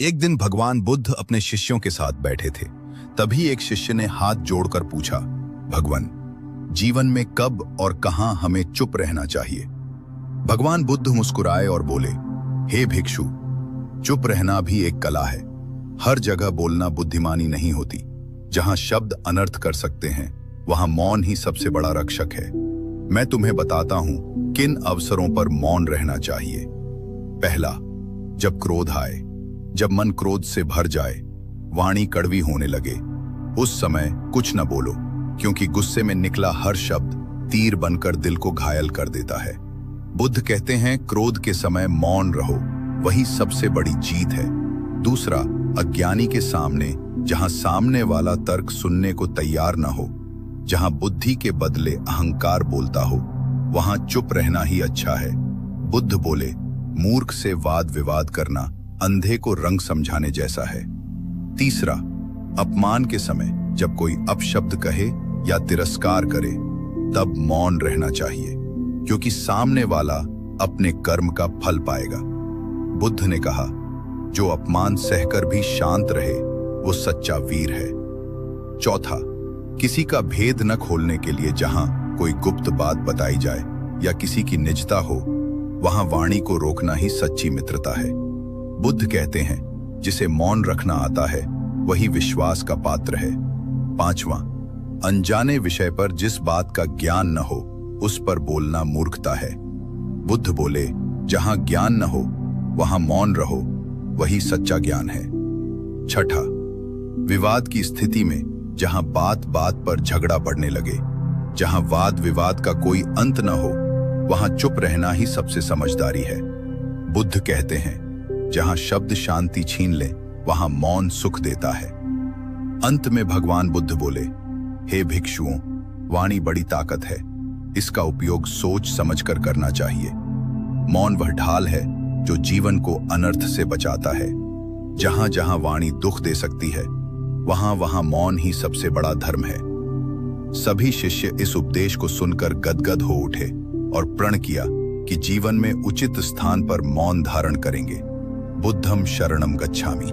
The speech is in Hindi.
एक दिन भगवान बुद्ध अपने शिष्यों के साथ बैठे थे। तभी एक शिष्य ने हाथ जोड़कर पूछा, भगवान, जीवन में कब और कहां हमें चुप रहना चाहिए? भगवान बुद्ध मुस्कुराए और बोले, हे भिक्षु, चुप रहना भी एक कला है। हर जगह बोलना बुद्धिमानी नहीं होती। जहां शब्द अनर्थ कर सकते हैं, वहां मौन ही सबसे बड़ा रक्षक है। मैं तुम्हें बताता हूं किन अवसरों पर मौन रहना चाहिए। पहला, जब क्रोध आए, जब मन क्रोध से भर जाए, वाणी कड़वी होने लगे, उस समय कुछ न बोलो, क्योंकि गुस्से में निकला हर शब्द तीर बनकर दिल को घायल कर देता है। बुद्ध कहते हैं, क्रोध के समय मौन रहो, वही सबसे बड़ी जीत है। दूसरा, अज्ञानी के सामने, जहां सामने वाला तर्क सुनने को तैयार न हो, जहां बुद्धि के बदले अहंकार बोलता हो, वहां चुप रहना ही अच्छा है। बुद्ध बोले, मूर्ख से वाद विवाद करना अंधे को रंग समझाने जैसा है। तीसरा, अपमान के समय, जब कोई अपशब्द कहे या तिरस्कार करे, तब मौन रहना चाहिए, क्योंकि सामने वाला अपने कर्म का फल पाएगा। बुद्ध ने कहा, जो अपमान सहकर भी शांत रहे, वो सच्चा वीर है। चौथा, किसी का भेद न खोलने के लिए जहां कोई गुप्त बात बताई जाए या किसी की निजता हो, वहां वाणी को रोकना ही सच्ची मित्रता है। बुद्ध कहते हैं, जिसे मौन रखना आता है, वही विश्वास का पात्र है। पांचवां, अनजाने विषय पर जिस बात का ज्ञान न हो, उस पर बोलना मूर्खता है। बुद्ध बोले, जहां ज्ञान न हो, वहां मौन रहो, वही सच्चा ज्ञान है। छठा, विवाद की स्थिति में, जहां बात बात पर झगड़ा बढ़ने लगे, जहां वाद विवाद का कोई अंत न हो, वहां चुप रहना ही सबसे समझदारी है। बुद्ध कहते हैं, जहां शब्द शांति छीन ले, वहां मौन सुख देता है। अंत में भगवान बुद्ध बोले, हे भिक्षुओं, वाणी बड़ी ताकत है, इसका उपयोग सोच समझकर करना चाहिए। मौन वह ढाल है जो जीवन को अनर्थ से बचाता है। जहां जहां वाणी दुख दे सकती है, वहां वहां मौन ही सबसे बड़ा धर्म है। सभी शिष्य इस उपदेश को सुनकर गदगद हो उठे और प्रण किया कि जीवन में उचित स्थान पर मौन धारण करेंगे। बुद्धं शरणं गच्छामि।